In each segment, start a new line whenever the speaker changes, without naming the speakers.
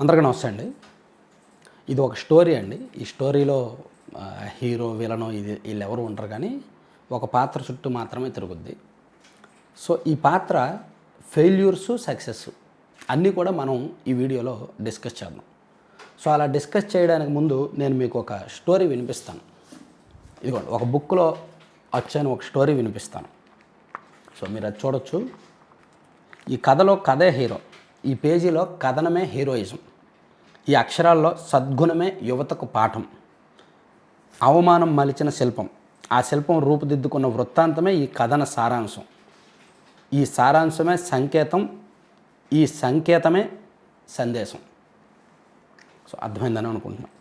అందరికీ నమస్తే అండి. ఇది ఒక స్టోరీ అండి. ఈ స్టోరీలో హీరో, విలను వీళ్ళెవరు ఉండరు కానీ ఒక పాత్ర చుట్టూ మాత్రమే తిరుగుద్ది. సో ఈ పాత్ర ఫెయిల్యూర్స్, సక్సెస్ అన్నీ కూడా మనం ఈ వీడియోలో డిస్కస్ చేద్దాం. సో అలా డిస్కస్ చేయడానికి ముందు నేను మీకు ఒక స్టోరీ వినిపిస్తాను. ఇదిగోండి, ఒక బుక్లో వచ్చాను, ఒక స్టోరీ వినిపిస్తాను. సో మీరు అది చూడొచ్చు. ఈ కథలో కథే హీరో, ఈ పేజీలో కథనమే హీరోయిజం, ఈ అక్షరాల్లో సద్గుణమే యువతకు పాఠం, అవమానం మలిచిన శిల్పం, ఆ శిల్పం రూపుదిద్దుకున్న వృత్తాంతమే ఈ కథన సారాంశం, ఈ సారాంశమే సంకేతం, ఈ సంకేతమే సందేశం. సో అర్థమైందని అనుకుంటున్నాను.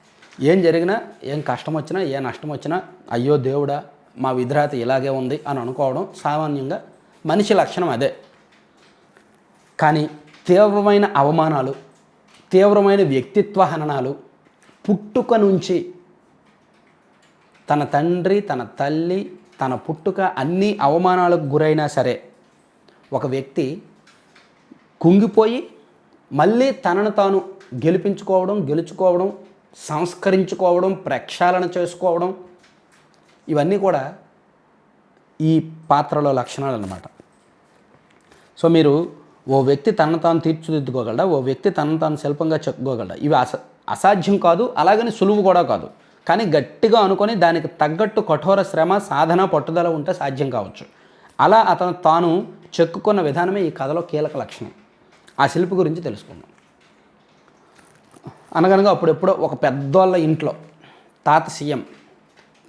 ఏం జరిగినా, ఏం కష్టం వచ్చినా, ఏ నష్టం వచ్చినా అయ్యో దేవుడా మా విధిరాత ఇలాగే ఉంది అని అనుకోవడం సామాన్యంగా మనిషి లక్షణం అదే. కానీ తీవ్రమైన అవమానాలు, తీవ్రమైన వ్యక్తిత్వ హననాలు, పుట్టుక నుంచి తన తండ్రి, తన తల్లి, తన పుట్టుక అన్ని అవమానాలకు గురైనా సరే ఒక వ్యక్తి కుంగిపోయి మళ్ళీ తనను తాను గెలుచుకోవడం, సంస్కరించుకోవడం, ప్రక్షాళన చేసుకోవడం, ఇవన్నీ కూడా ఈ పాత్రలో లక్షణాలు అన్నమాట. సో మీరు ఓ వ్యక్తి తనను తాను తీర్చిదిద్దుకోగలడా, ఓ వ్యక్తి తనను తాను శిల్పంగా చెప్పుకోగలడా, ఇవి అసాధ్యం కాదు, అలాగని సులువు కూడా కాదు. కానీ గట్టిగా అనుకొని దానికి తగ్గట్టు కఠోర శ్రమ, సాధన, పట్టుదల ఉంటే సాధ్యం కావచ్చు. అలా అతను తాను చెక్కుకున్న విధానమే ఈ కథలో కీలక లక్షణం. ఆ శిల్పి గురించి తెలుసుకుందాం. అనగనగా అప్పుడెప్పుడో ఒక పెద్దోళ్ళ ఇంట్లో తాత సీఎం,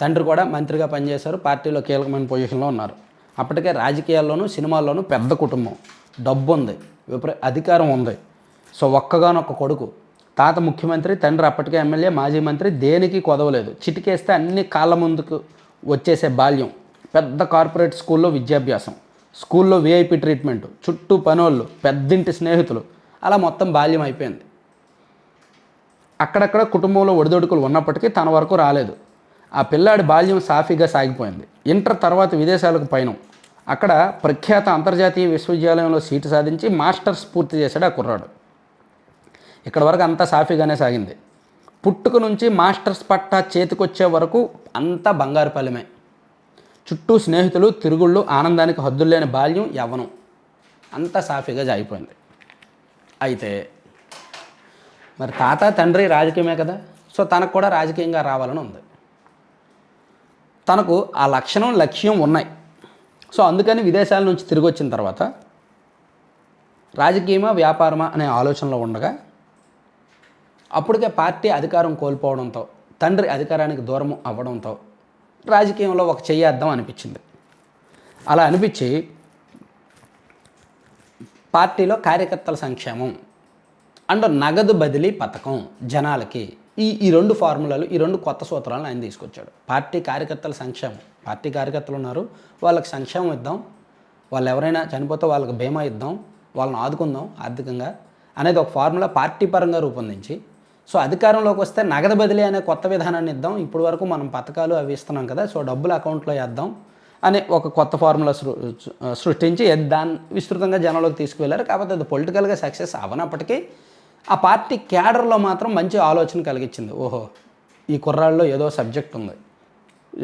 తండ్రి కూడా మంత్రిగా పనిచేశారు, పార్టీలో కీలకమైన పొజిషన్లో ఉన్నారు. అప్పటికే రాజకీయాల్లోనూ సినిమాల్లోనూ పెద్ద కుటుంబం, డబ్బు ఉంది, అధికారం ఉంది. సో ఒక్కగానొక్క కొడుకు, తాత ముఖ్యమంత్రి, తండ్రి అప్పటికే ఎమ్మెల్యే, మాజీ మంత్రి, దేనికి కొదవలేదు. చిటికేస్తే అన్ని కాళ్ళ ముందుకు వచ్చేసే బాల్యం, పెద్ద కార్పొరేట్ స్కూల్లో విద్యాభ్యాసం, స్కూల్లో విఐపి ట్రీట్మెంటు, చుట్టూ పనోళ్ళు, పెద్దింటి స్నేహితులు, అలా మొత్తం బాల్యం అయిపోయింది. అక్కడక్కడ కుటుంబంలో ఒడిదొడుకులు ఉన్నప్పటికీ తన వరకు రాలేదు. ఆ పిల్లాడి బాల్యం సాఫీగా సాగిపోయింది. ఇంటర్ తర్వాత విదేశాలకు పయనం, అక్కడ ప్రఖ్యాత అంతర్జాతీయ విశ్వవిద్యాలయంలో సీటు సాధించి మాస్టర్స్ పూర్తి చేశాడు ఆ కుర్రాడు. ఇక్కడ వరకు అంతా సాఫీగానే సాగింది. పుట్టుక నుంచి మాస్టర్స్ పట్టా చేతికొచ్చే వరకు అంతా బంగారు పల్లెమే. చుట్టూ స్నేహితులు, తిరుగుళ్ళు, ఆనందానికి హద్దులేని బాల్యం, యవ్వనం, అంతా సాఫీగా సాగిపోయింది. అయితే మరి తాత, తండ్రి రాజకీయమే కదా, సో తనకు కూడా రాజకీయంగా రావాలని ఉంది. తనకు ఆ లక్ష్యం ఉన్నాయి. సో అందుకని విదేశాల నుంచి తిరిగి వచ్చిన తర్వాత రాజకీయమా వ్యాపారమా అనే ఆలోచనలో ఉండగా అప్పటికే పార్టీ అధికారం కోల్పోవడంతో, తండ్రి అధికారానికి దూరం అవ్వడంతో రాజకీయంలో ఒక చెయ్యేద్దాం అనిపించింది. అలా అనిపించి పార్టీలో కార్యకర్తల సంక్షేమం అండ్ నగదు బదిలీ పథకం జనాలకి, ఈ రెండు ఫార్ములాలు, ఈ రెండు కొత్త సూత్రాలను ఆయన తీసుకొచ్చాడు. పార్టీ కార్యకర్తల సంక్షేమం, పార్టీ కార్యకర్తలు ఉన్నారు, వాళ్ళకి సంక్షేమం ఇద్దాం, వాళ్ళు ఎవరైనా చనిపోతే వాళ్ళకి బీమా ఇద్దాం, వాళ్ళని ఆదుకుందాం ఆర్థికంగా అనేది ఒక ఫార్ములా పార్టీ పరంగా రూపొందించి, సో అధికారంలోకి వస్తే నగదు బదిలీ అనే కొత్త విధానాన్ని ఇద్దాం, ఇప్పుడు వరకు మనం పథకాలు అవి ఇస్తున్నాం కదా, సో డబ్బులు అకౌంట్లో వేద్దాం అనే ఒక కొత్త ఫార్ములా సృష్టించి దాన్ని విస్తృతంగా జనంలోకి తీసుకువెళ్ళారు. కాకపోతే అది పొలిటికల్గా సక్సెస్ అవనప్పటికీ ఆ పార్టీ క్యాడర్లో మాత్రం మంచి ఆలోచన కలిగించింది. ఓహో, ఈ కుర్రాళ్ళలో ఏదో సబ్జెక్ట్ ఉంది,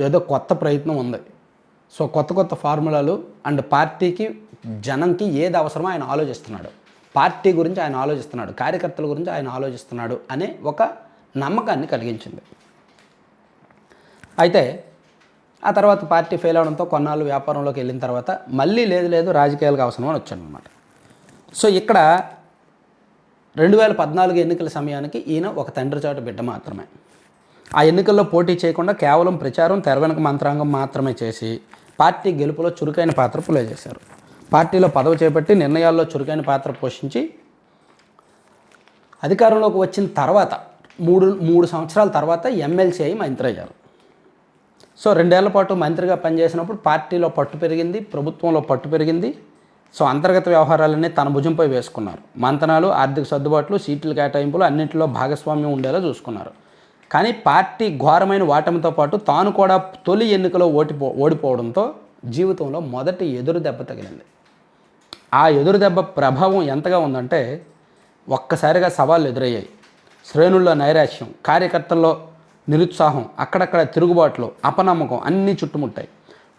ఏదో కొత్త ప్రయత్నం ఉంది. సో కొత్త ఫార్ములాలు అండ్ పార్టీకి, జనంకి ఏది అవసరమో ఆయన ఆలోచిస్తున్నాడు, పార్టీ గురించి ఆయన ఆలోచిస్తున్నాడు, కార్యకర్తల గురించి ఆయన ఆలోచిస్తున్నాడు అనే ఒక నమ్మకాన్ని కలిగించింది. అయితే ఆ తర్వాత పార్టీ ఫెయిల్ అవడంతో కొన్నాళ్ళు వ్యాపారంలోకి వెళ్ళిన తర్వాత మళ్ళీ లేదు రాజకీయాలకు అవసరం అని వచ్చాడు అనమాట. సో ఇక్కడ 2014 ఎన్నికల సమయానికి ఈయన ఒక తండ్రి చాటు బిడ్డ మాత్రమే. ఆ ఎన్నికల్లో పోటీ చేయకుండా కేవలం ప్రచారం, తెర వెనుక మంత్రాంగం మాత్రమే చేసి పార్టీ గెలుపులో చురుకైన పాత్ర ప్లే చేశారు. పార్టీలో పదవి చేపట్టి నిర్ణయాల్లో చురుకైన పాత్ర పోషించి అధికారంలోకి వచ్చిన తర్వాత మూడు సంవత్సరాల తర్వాత ఎమ్మెల్సీ అయి మంత్రి అయ్యారు. సో 2 ఏళ్ల పాటు మంత్రిగా పనిచేసినప్పుడు పార్టీలో పట్టు పెరిగింది, ప్రభుత్వంలో పట్టు పెరిగింది. సో అంతర్గత వ్యవహారాలన్నీ తన భుజంపై వేసుకున్నారు. మంతనాలు, ఆర్థిక సర్దుబాట్లు, సీట్ల కేటాయింపులు అన్నింటిలో భాగస్వామ్యం ఉండేలా చూసుకున్నారు. కానీ పార్టీ ఘోరమైన ఓటమితో పాటు తాను కూడా తొలి ఎన్నికలో ఓడిపోవడంతో జీవితంలో మొదటి ఎదురు దెబ్బ తగిలింది. ఆ ఎదురు దెబ్బ ప్రభావం ఎంతగా ఉందంటే ఒక్కసారిగా సవాళ్ళు ఎదురయ్యాయి. శ్రేణుల్లో నైరాశ్యం, కార్యకర్తల్లో నిరుత్సాహం, అక్కడక్కడ తిరుగుబాట్లు, అపనమ్మకం అన్నీ చుట్టుముట్టాయి.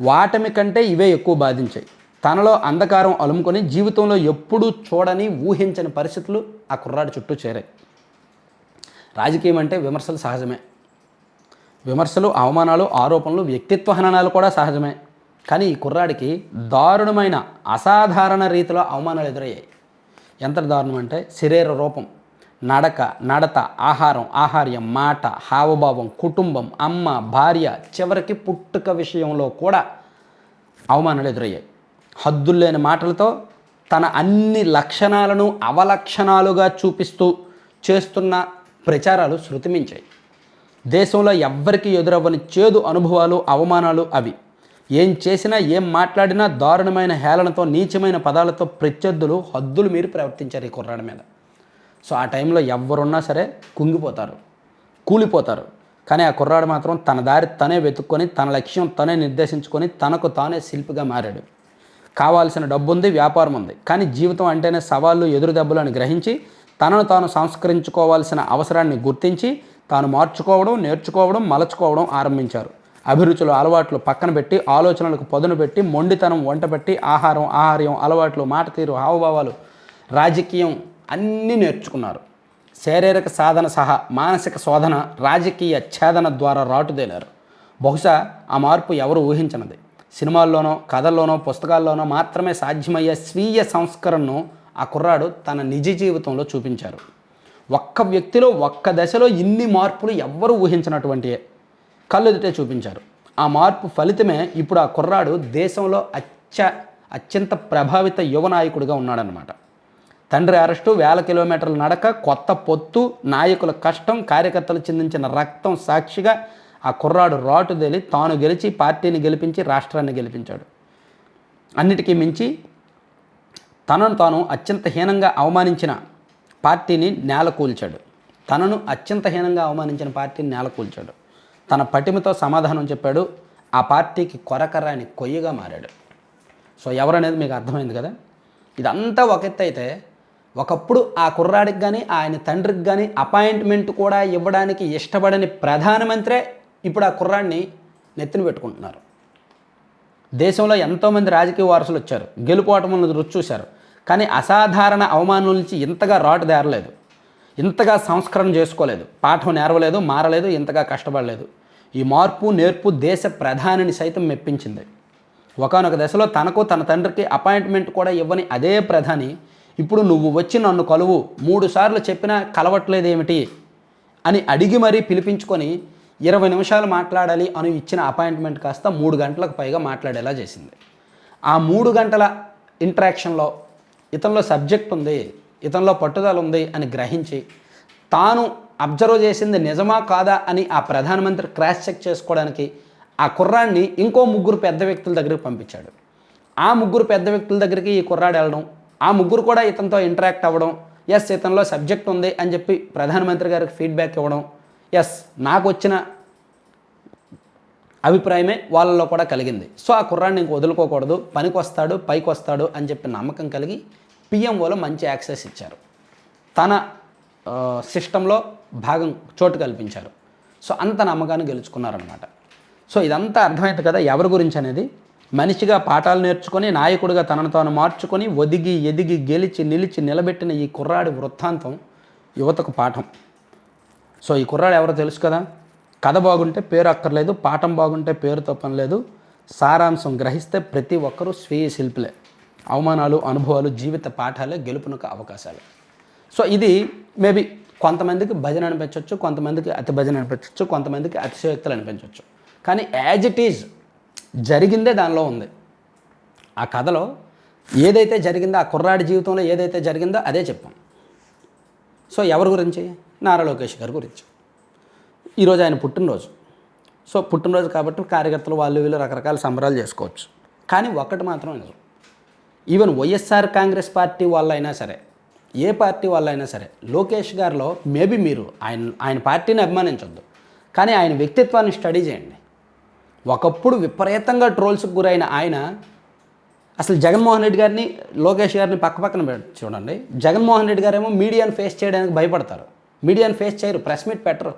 వాటమి కంటే ఇవే ఎక్కువ బాధించాయి. తనలో అంధకారం అలుముకొని జీవితంలో ఎప్పుడూ చూడని ఊహించని పరిస్థితులు ఆ కుర్రాడి చుట్టూ చేరాయి. రాజకీయం అంటే విమర్శలు సహజమే. విమర్శలు, అవమానాలు, ఆరోపణలు, వ్యక్తిత్వ హననాలు కూడా సహజమే. కానీ ఈ కుర్రాడికి దారుణమైన అసాధారణ రీతిలో అవమానాలు ఎదురయ్యాయి. ఎంత దారుణం అంటే శరీర రూపం, నడక, నడత, ఆహారం, ఆహార్యం, మాట, హావభావం, కుటుంబం, అమ్మ, భార్య, చివరికి పుట్టుక విషయంలో కూడా అవమానాలు ఎదురయ్యాయి. హద్దుల్లేని మాటలతో తన అన్ని లక్షణాలను అవలక్షణాలుగా చూపిస్తూ చేస్తున్న ప్రచారాలు శృతిమించాయి. దేశంలో ఎవ్వరికీ ఎదురవ్వని చేదు అనుభవాలు, అవమానాలు అవి. ఏం చేసినా, ఏం మాట్లాడినా దారుణమైన హేళనతో, నీచమైన పదాలతో ప్రత్యర్థులు హద్దులు మీరి ప్రవర్తించారు ఈ కుర్రాడి మీద. సో ఆ టైంలో ఎవరున్నా సరే కుంగిపోతారు, కూలిపోతారు. కానీ ఆ కుర్రాడు మాత్రం తన దారి తనే వెతుక్కొని, తన లక్ష్యం తనే నిర్దేశించుకొని, తనకు తానే శిల్పిగా మారాడు. కావాల్సిన డబ్బు ఉంది, వ్యాపారం ఉంది, కానీ జీవితం అంటేనే సవాళ్ళు, ఎదురు దెబ్బలు అని గ్రహించి తనను తాను సంస్కరించుకోవాల్సిన అవసరాన్ని గుర్తించి తాను మార్చుకోవడం, నేర్చుకోవడం, మలచుకోవడం ఆరంభించారు. అభిరుచులు, అలవాట్లు పక్కన పెట్టి, ఆలోచనలకు పదును పెట్టి, మొండితనం వంట పెట్టి, ఆహారం, ఆహార్యం, అలవాట్లు, మాట తీరు, హావభావాలు, రాజకీయం అన్నీ నేర్చుకున్నారు. శారీరక సాధన సహా మానసిక శోధన, రాజకీయ ఛేదన ద్వారా రాటుదేలారు. బహుశా ఆ మార్పు ఎవరు ఊహించనది. సినిమాల్లోనో, కథల్లోనో, పుస్తకాల్లోనో మాత్రమే సాధ్యమయ్యే స్వీయ సంస్కరణను ఆ కుర్రాడు తన నిజ జీవితంలో చూపించారు. ఒక్క వ్యక్తిలో, ఒక్క దశలో ఇన్ని మార్పులు ఎవ్వరూ ఊహించినటువంటివే కళ్ళెదుటే చూపించారు. ఆ మార్పు ఫలితమే ఇప్పుడు ఆ కుర్రాడు దేశంలో అత్యంత ప్రభావిత యువ నాయకుడిగా ఉన్నాడనమాట. తండ్రి అరెస్టు, 1000 కిలోమీటర్ల నడక, కొత్త పొత్తు, నాయకుల కష్టం, కార్యకర్తలు చిందించిన రక్తం సాక్షిగా ఆ కుర్రాడు రాటుదేలి తాను గెలిచి, పార్టీని గెలిపించి, రాష్ట్రాన్ని గెలిపించాడు. అన్నిటికీ మించి తనను తాను అత్యంత హీనంగా అవమానించిన పార్టీని నేలకూల్చాడు. తన పటిమతో సమాధానం చెప్పాడు. ఆ పార్టీకి కొరకరాని కొయ్యగా మారాడు. సో ఎవరనేది మీకు అర్థమైంది కదా. ఇదంతా ఒక ఎత్తు అయితే, ఒకప్పుడు ఆ కుర్రాడికి కానీ, ఆయన తండ్రికి కానీ అపాయింట్మెంట్ కూడా ఇవ్వడానికి ఇష్టపడని ప్రధానమంత్రే ఇప్పుడు ఆ కుర్రాడిని నెత్తిన పెట్టుకుంటున్నారు. దేశంలో ఎంతోమంది రాజకీయ వారసులు వచ్చారు, గెలుపోవటములను రుచి చూశారు. కానీ అసాధారణ అవమానం నుంచి ఇంతగా రాటు దేరలేదు, ఇంతగా సంస్కరణ చేసుకోలేదు, పాఠం నేర్వలేదు, మారలేదు, ఇంతగా కష్టపడలేదు. ఈ మార్పు, నేర్పు దేశ ప్రధానిని సైతం మెప్పించింది. ఒకానొక దశలో తనకు, తన తండ్రికి అపాయింట్మెంట్ కూడా ఇవ్వని అదే ప్రధాని ఇప్పుడు నువ్వు వచ్చి నన్ను కలువు, 3 సార్లు చెప్పినా కలవట్లేదేమిటి అని అడిగి మరీ పిలిపించుకొని 20 నిమిషాలు మాట్లాడాలి అని ఇచ్చిన అపాయింట్మెంట్ కాస్త 3 గంటలకు పైగా మాట్లాడేలా చేసింది. ఆ 3 గంటల ఇంటరాక్షన్లో ఇతనిలో సబ్జెక్ట్ ఉంది, ఇతనిలో పట్టుదల ఉంది అని గ్రహించి తాను అబ్జర్వ్ చేసింది నిజమా కాదా అని ఆ ప్రధానమంత్రి క్రాస్ చెక్ చేసుకోవడానికి ఆ కుర్రాడిని ఇంకో 3 పెద్ద వ్యక్తుల దగ్గరికి పంపించాడు. ఆ 3 పెద్ద వ్యక్తుల దగ్గరికి ఈ కుర్రాడు వెళ్ళడం, ఆ 3 కూడా ఇతనితో ఇంటరాక్ట్ అవ్వడం, ఎస్ ఇతనిలో సబ్జెక్ట్ ఉంది అని చెప్పి ప్రధానమంత్రి గారికి ఫీడ్బ్యాక్ ఇవ్వడం, ఎస్ నాకు వచ్చిన అభిప్రాయమే వాళ్ళలో కూడా కలిగింది. సో ఆ కుర్రాడిని ఇంక వదులుకోకూడదు, పనికి వస్తాడు, పైకి వస్తాడు అని చెప్పి నమ్మకం కలిగి పిఎంఓలో మంచి యాక్సెస్ ఇచ్చారు, తన సిస్టంలో చోటు కల్పించారు. సో అంత నమ్మకాన్ని గెలుచుకున్నారనమాట. సో ఇదంతా అర్థమైంది కదా ఎవరి గురించి అనేది. మనిషిగా పాఠాలు నేర్చుకొని, నాయకుడిగా తనను తాను మార్చుకొని, ఒదిగి ఎదిగి గెలిచి నిలిచి నిలబెట్టిన ఈ కుర్రాడి వృత్తాంతం యువతకు పాఠం. సో ఈ కుర్రాడు ఎవరో తెలుసు కదా. కథ బాగుంటే పేరు అక్కర్లేదు, పాఠం బాగుంటే పేరుతో పని లేదు, సారాంశం గ్రహిస్తే ప్రతి ఒక్కరూ స్వీయ శిల్పులే. అవమానాలు, అనుభవాలు, జీవిత పాఠాలే గెలుపునకు అవకాశాలు. సో ఇది మేబీ కొంతమందికి భజన అనిపించవచ్చు, కొంతమందికి అతి భజన అనిపించవచ్చు, కొంతమందికి అతిశయోక్తులు అనిపించవచ్చు. కానీ యాజ్ ఇట్ ఈజ్ జరిగిందే దానిలో ఉంది. ఆ కథలో ఏదైతే జరిగిందో, ఆ కుర్రాడి జీవితంలో ఏదైతే జరిగిందో అదే చెప్పాం. సో ఎవరి గురించి? నారా లోకేష్ గారి గురించి. ఈరోజు ఆయన పుట్టినరోజు. సో పుట్టినరోజు కాబట్టి కార్యకర్తలు వాళ్ళు వీళ్ళు రకరకాల సంబరాలు చేసుకోవచ్చు. కానీ ఒక్కటి మాత్రం నిజం, ఈవెన్ వైఎస్ఆర్ కాంగ్రెస్ పార్టీ వాళ్ళైనా సరే, ఏ పార్టీ వాళ్ళైనా సరే, లోకేష్ గారిలో మేబీ మీరు ఆయన పార్టీని అభిమానించొద్దు, కానీ ఆయన వ్యక్తిత్వాన్ని స్టడీ చేయండి. ఒకప్పుడు విపరీతంగా ట్రోల్స్కి గురైన ఆయన అసలు జగన్మోహన్ రెడ్డి గారిని లోకేష్ గారిని పక్కన పెట్టి చూడండి. జగన్మోహన్ రెడ్డి గారేమో మీడియాను ఫేస్ చేయడానికి భయపడతారు, మీడియాను ఫేస్ చేయరు, ప్రెస్ మీట్ పెట్టరు.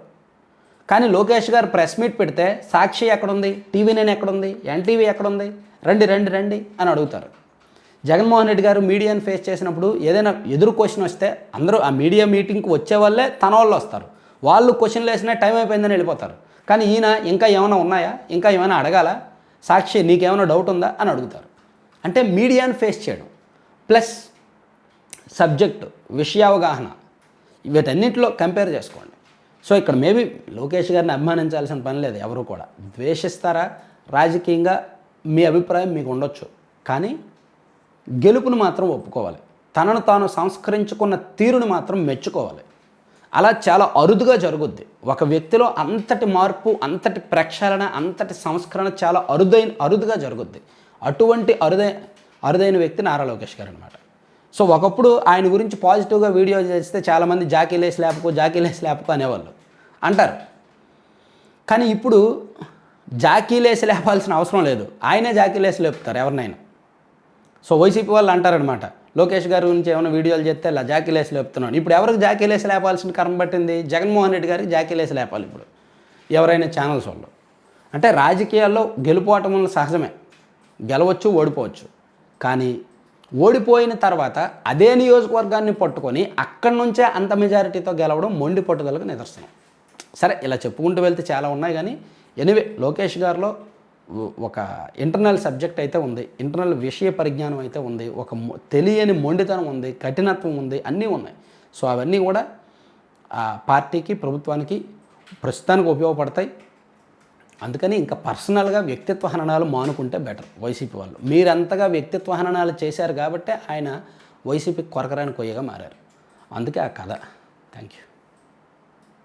కానీ లోకేష్ గారు ప్రెస్ మీట్ పెడితే సాక్షి ఎక్కడుంది, టీవీ9 ఎక్కడుంది, ఎన్టీవీ ఎక్కడుంది, రండి రండి రండి అని అడుగుతారు. జగన్మోహన్ రెడ్డి గారు మీడియాను ఫేస్ చేసినప్పుడు ఏదైనా ఎదురు క్వశ్చన్ వస్తే అందరూ ఆ మీడియా మీటింగ్కి వచ్చే వాళ్ళే తన వాళ్ళు వస్తారు, వాళ్ళు క్వశ్చన్లు వేసినా టైం అయిపోయిందని వెళ్ళిపోతారు. కానీ ఈయన ఇంకా ఏమైనా ఉన్నాయా, ఇంకా ఏమైనా అడగాల, సాక్షి నీకేమైనా డౌట్ ఉందా అని అడుగుతారు. అంటే మీడియాను ఫేస్ చేయడం ప్లస్ సబ్జెక్టు, విషయావగాహన, వీటన్నిటిలో కంపేర్ చేసుకోండి. సో ఇక్కడ మేబీ లోకేష్ గారిని అభిమానించాల్సిన పని లేదు ఎవరు కూడా. ద్వేషిస్తారా రాజకీయంగా మీ అభిప్రాయం మీకు ఉండొచ్చు, కానీ గెలుపును మాత్రం ఒప్పుకోవాలి, తనను తాను సంస్కరించుకున్న తీరుని మాత్రం మెచ్చుకోవాలి. అలా చాలా అరుదుగా జరుగుద్ది. ఒక వ్యక్తిలో అంతటి మార్పు, అంతటి ప్రక్షాళన, అంతటి సంస్కరణ చాలా అరుదుగా జరుగుద్ది. అటువంటి అరుదైన వ్యక్తి నారా లోకేష్ గారు అనమాట. సో ఒకప్పుడు ఆయన గురించి పాజిటివ్గా వీడియో చేస్తే చాలామంది జాకీలేసి లేపకు అనేవాళ్ళు అంటారు. కానీ ఇప్పుడు జాకీలేసి లేపాల్సిన అవసరం లేదు, ఆయనే జాకీలేసి లేపుతారు ఎవరినైనా. సో వైసీపీ వాళ్ళు అంటారనమాట, లోకేష్ గారి గురించి ఏమైనా వీడియోలు చేస్తే ఇలా జాకీలేసి లేపుతున్నాను. ఇప్పుడు ఎవరికి జాకీలేసి లేపాల్సిన కర్మ పట్టింది? జగన్మోహన్ రెడ్డి గారికి జాకీలేసి లేపాలి ఇప్పుడు ఎవరైనా ఛానల్స్ వాళ్ళు. అంటే రాజకీయాల్లో గెలుపోవటం సహజమే, గెలవచ్చు ఓడిపోవచ్చు. కానీ ఓడిపోయిన తర్వాత అదే నియోజకవర్గాన్ని పట్టుకొని అక్కడి నుంచే అంత మెజారిటీతో గెలవడం మొండి పట్టుదలకు నిదర్శనం. సరే ఇలా చెప్పుకుంటూ వెళ్తే చాలా ఉన్నాయి, కానీ ఎనివే లోకేష్ గారిలో ఒక ఇంటర్నల్ సబ్జెక్ట్ అయితే ఉంది, ఇంటర్నల్ విషయ పరిజ్ఞానం అయితే ఉంది, ఒక తెలియని మొండితనం ఉంది, కఠినత్వం ఉంది, అన్నీ ఉన్నాయి. సో అవన్నీ కూడా పార్టీకి, ప్రభుత్వానికి ప్రస్తుతానికి ఉపయోగపడతాయి. అందుకని ఇంకా పర్సనల్గా వ్యక్తిత్వ హననాలు మానుకుంటే బెటర్ వైసీపీ వాళ్ళు. మీరంతగా వ్యక్తిత్వ హననాలు చేశారు కాబట్టే ఆయన వైసీపీకి కొరకరాని కొయ్యగా మారారు. అందుకే ఆ కథ. Thank you.